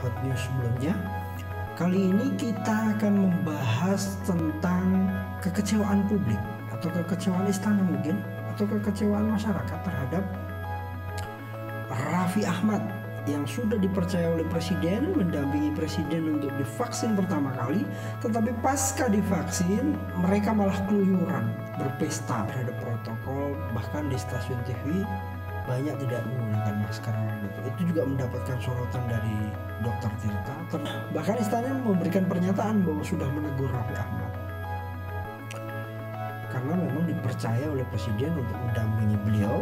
hot news sebelumnya. Kali ini kita akan membahas tentang kekecewaan publik atau kekecewaan istana mungkin, atau kekecewaan masyarakat terhadap Raffi Ahmad yang sudah dipercaya oleh presiden mendampingi presiden untuk divaksin pertama kali, tetapi pasca divaksin mereka malah keluyuran berpesta terhadap protokol, bahkan di stasiun TV banyak tidak menggunakan masker gitu. Itu juga mendapatkan sorotan dari Dr. Tirta. Bahkan istana memberikan pernyataan bahwa sudah menegur Raffi Ahmad karena memang dipercaya oleh presiden untuk mendampingi beliau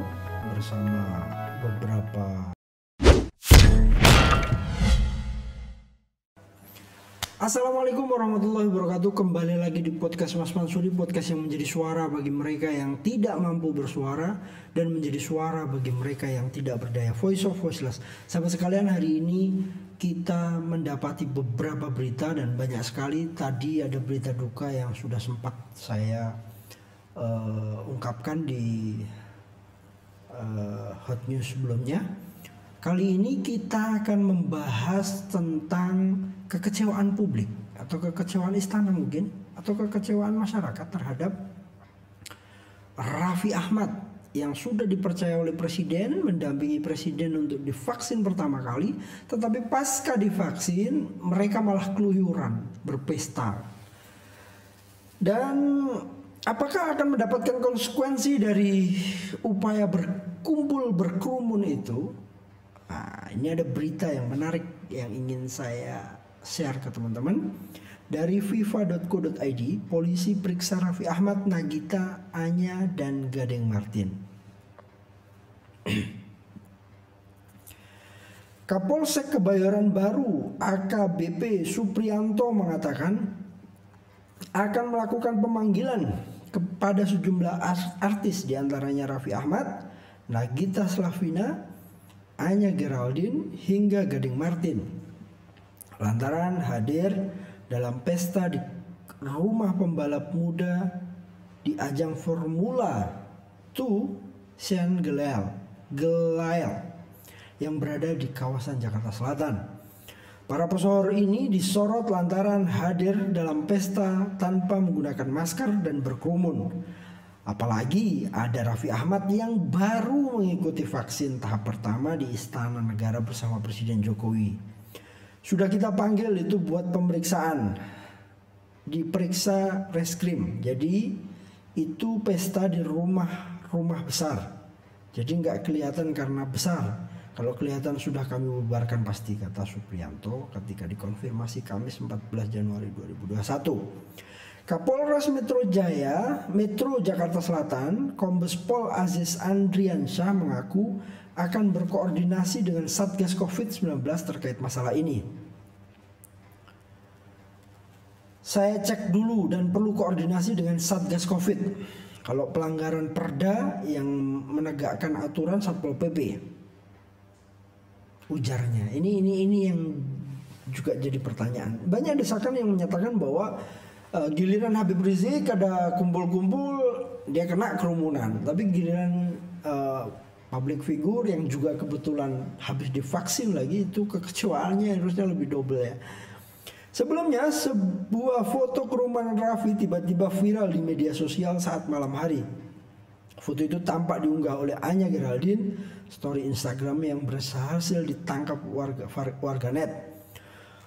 bersama beberapa. Assalamualaikum warahmatullahi wabarakatuh. Kembali lagi di podcast Mas Mansuri, podcast yang menjadi suara bagi mereka yang tidak mampu bersuara dan menjadi suara bagi mereka yang tidak berdaya. Voice of Voiceless. Sahabat sekalian, hari ini kita mendapati beberapa berita dan banyak sekali. Tadi ada berita duka yang sudah sempat saya ungkapkan di hot news sebelumnya. Kali ini kita akan membahas tentang kekecewaan publik atau kekecewaan istana mungkin, atau kekecewaan masyarakat terhadap Raffi Ahmad yang sudah dipercaya oleh presiden mendampingi presiden untuk divaksin pertama kali, tetapi pasca divaksin mereka malah keluyuran berpesta. Dan apakah akan mendapatkan konsekuensi dari upaya berkumpul berkerumun itu? Nah, ini ada berita yang menarik yang ingin saya share ke teman-teman. Dari viva.co.id, polisi periksa Raffi Ahmad, Nagita, Anya, dan Gading Martin. Kapolsek Kebayoran Baru AKBP Suprianto mengatakan akan melakukan pemanggilan kepada sejumlah artis, diantaranya Raffi Ahmad, Nagita Slavina, Anya Geraldine, hingga Gading Martin, lantaran hadir dalam pesta di rumah pembalap muda di ajang Formula 2 Saint Gelael yang berada di kawasan Jakarta Selatan. Para pesohor ini disorot lantaran hadir dalam pesta tanpa menggunakan masker dan berkerumun. Apalagi ada Raffi Ahmad yang baru mengikuti vaksin tahap pertama di Istana Negara bersama Presiden Jokowi. Sudah kita panggil itu buat pemeriksaan, diperiksa reskrim. Jadi itu pesta di rumah besar. Jadi nggak kelihatan karena besar. Kalau kelihatan sudah kami bubarkan pasti, kata Suprianto ketika dikonfirmasi Kamis 14 Januari 2021. Kapolres Metro Jakarta Selatan, Kombes Pol Aziz Andriansyah mengaku akan berkoordinasi dengan Satgas COVID-19 terkait masalah ini. Saya cek dulu dan perlu koordinasi dengan Satgas COVID. Kalau pelanggaran perda yang menegakkan aturan Satpol PP, ujarnya. Ini yang juga jadi pertanyaan. Banyak desakan yang menyatakan bahwa giliran Habib Rizik ada kumpul-kumpul dia kena kerumunan, tapi giliran public figure yang juga kebetulan habis divaksin lagi, itu kekecewaannya harusnya lebih double ya. Sebelumnya sebuah foto kerumunan Raffi tiba-tiba viral di media sosial saat malam hari. Foto itu tampak diunggah oleh Anya Geraldine, story Instagram yang berhasil ditangkap warganet.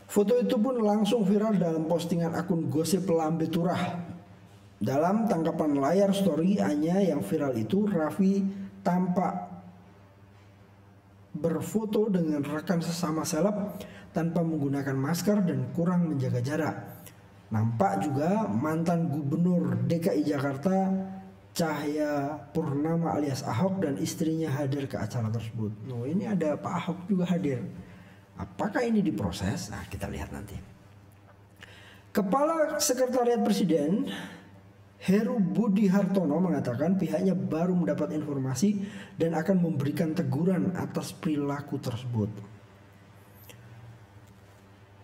Foto itu pun langsung viral dalam postingan akun Gosip Lambe Turah. Dalam tangkapan layar story Anya yang viral itu, Raffi tampak berfoto dengan rekan sesama seleb tanpa menggunakan masker dan kurang menjaga jarak. Nampak juga mantan Gubernur DKI Jakarta Cahaya Purnama alias Ahok dan istrinya hadir ke acara tersebut. Nah, ini ada Pak Ahok juga hadir. Apakah ini diproses? Nah, kita lihat nanti. Kepala Sekretariat Presiden Heru Budi Hartono mengatakan pihaknya baru mendapat informasi dan akan memberikan teguran atas perilaku tersebut.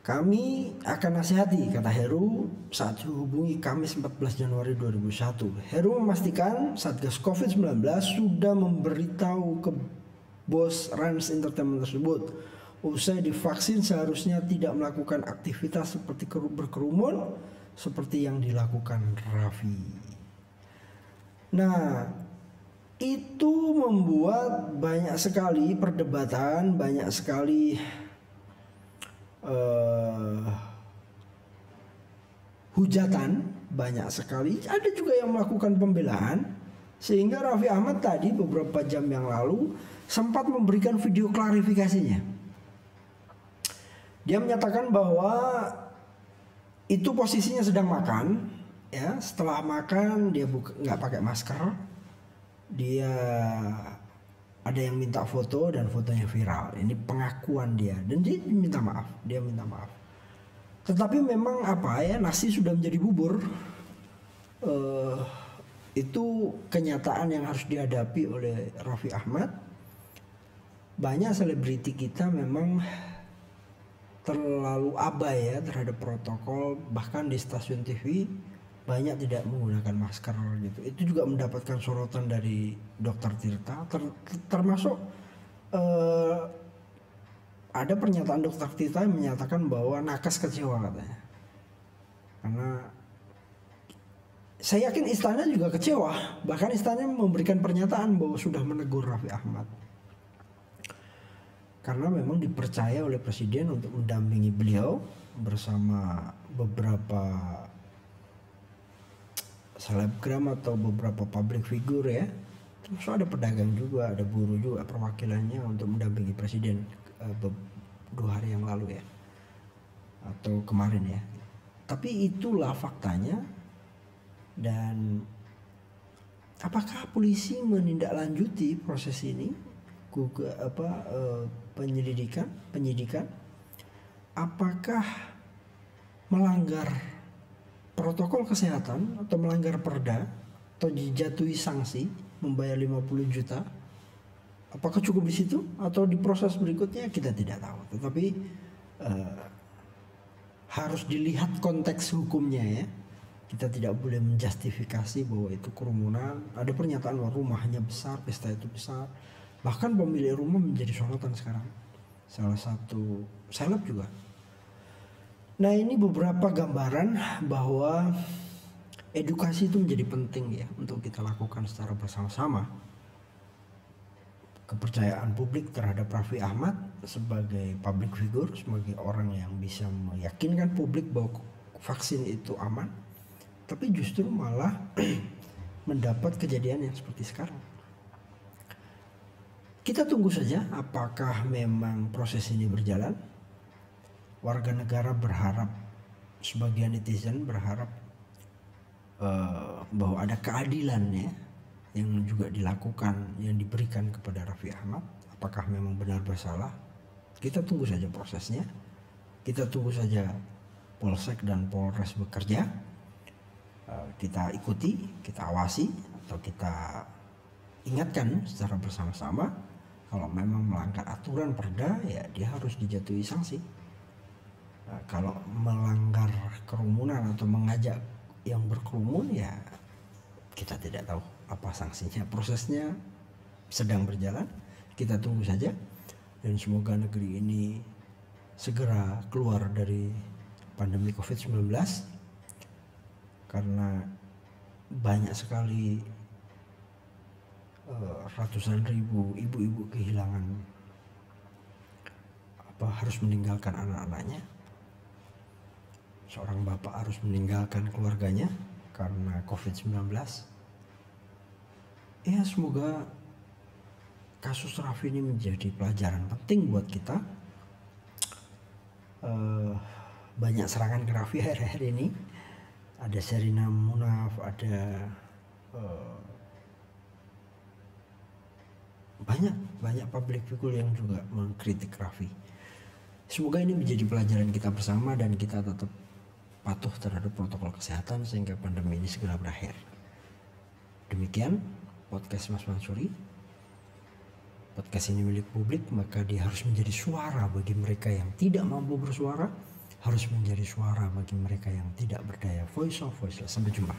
Kami akan nasihati, kata Heru saat dihubungi Kamis 14 Januari 2001. Heru memastikan Satgas COVID-19 sudah memberitahu ke bos Rans Entertainment tersebut usai divaksin seharusnya tidak melakukan aktivitas seperti berkerumun seperti yang dilakukan Raffi. Nah, itu membuat banyak sekali perdebatan, banyak sekali hujatan, banyak sekali. Ada juga yang melakukan pembelaan, sehingga Raffi Ahmad tadi beberapa jam yang lalu sempat memberikan video klarifikasinya. Dia menyatakan bahwa itu posisinya sedang makan, ya. Setelah makan dia nggak pakai masker. Dia ada yang minta foto dan fotonya viral. Ini pengakuan dia dan dia minta maaf. Dia minta maaf. Tetapi memang nasi sudah menjadi bubur. Itu kenyataan yang harus dihadapi oleh Raffi Ahmad. Banyak selebriti kita memang terlalu abai ya terhadap protokol, bahkan di stasiun TV banyak tidak menggunakan masker gitu. Itu juga mendapatkan sorotan dari Dr. Tirta, termasuk ada pernyataan Dr. Tirta yang menyatakan bahwa nakes kecewa katanya. Karena saya yakin istana juga kecewa, bahkan istana memberikan pernyataan bahwa sudah menegur Raffi Ahmad. Karena memang dipercaya oleh presiden untuk mendampingi beliau bersama beberapa selebgram atau beberapa public figure ya. Terus ada pedagang juga, ada buruh juga perwakilannya untuk mendampingi presiden 2 hari yang lalu ya. Atau kemarin ya. Tapi itulah faktanya. Dan apakah polisi menindaklanjuti proses ini? Penyidikan, apakah melanggar protokol kesehatan atau melanggar perda atau dijatuhi sanksi membayar 50 juta? Apakah cukup di situ atau di proses berikutnya kita tidak tahu. Tetapi harus dilihat konteks hukumnya ya. Kita tidak boleh menjustifikasi bahwa itu kerumunan. Ada pernyataan bahwa rumahnya besar, pesta itu besar. Bahkan pemilik rumah menjadi sorotan sekarang. Salah satu seleb juga. Nah, ini beberapa gambaran bahwa edukasi itu menjadi penting ya untuk kita lakukan secara bersama-sama. Kepercayaan publik terhadap Raffi Ahmad sebagai public figure, sebagai orang yang bisa meyakinkan publik bahwa vaksin itu aman, tapi justru malah mendapat kejadian yang seperti sekarang. Kita tunggu saja apakah memang proses ini berjalan. Warga negara berharap, sebagian netizen berharap bahwa ada keadilan ya yang juga dilakukan, yang diberikan kepada Raffi Ahmad. Apakah memang benar bersalah? Kita tunggu saja prosesnya. Kita tunggu saja Polsek dan Polres bekerja. Kita ikuti, kita awasi, atau kita ingatkan secara bersama-sama. Kalau memang melanggar aturan perda ya dia harus dijatuhi sanksi. Nah, kalau melanggar kerumunan atau mengajak yang berkerumun ya kita tidak tahu apa sanksinya. Prosesnya sedang berjalan. Kita tunggu saja dan semoga negeri ini segera keluar dari pandemi COVID-19 karena banyak sekali ratusan ribu ibu-ibu kehilangan harus meninggalkan anak-anaknya. Seorang bapak harus meninggalkan keluarganya karena COVID-19. Ya, semoga kasus Raffi ini menjadi pelajaran penting buat kita. Banyak serangan ke Raffi akhir-akhir ini. Ada Sherina Munaf, ada banyak public figure yang juga mengkritik Raffi. Semoga ini menjadi pelajaran kita bersama dan kita tetap patuh terhadap protokol kesehatan sehingga pandemi ini segera berakhir. Demikian podcast Mas Mansuri. Podcast ini milik publik, maka dia harus menjadi suara bagi mereka yang tidak mampu bersuara, harus menjadi suara bagi mereka yang tidak berdaya. Voice of Voiceless. Sampai jumpa.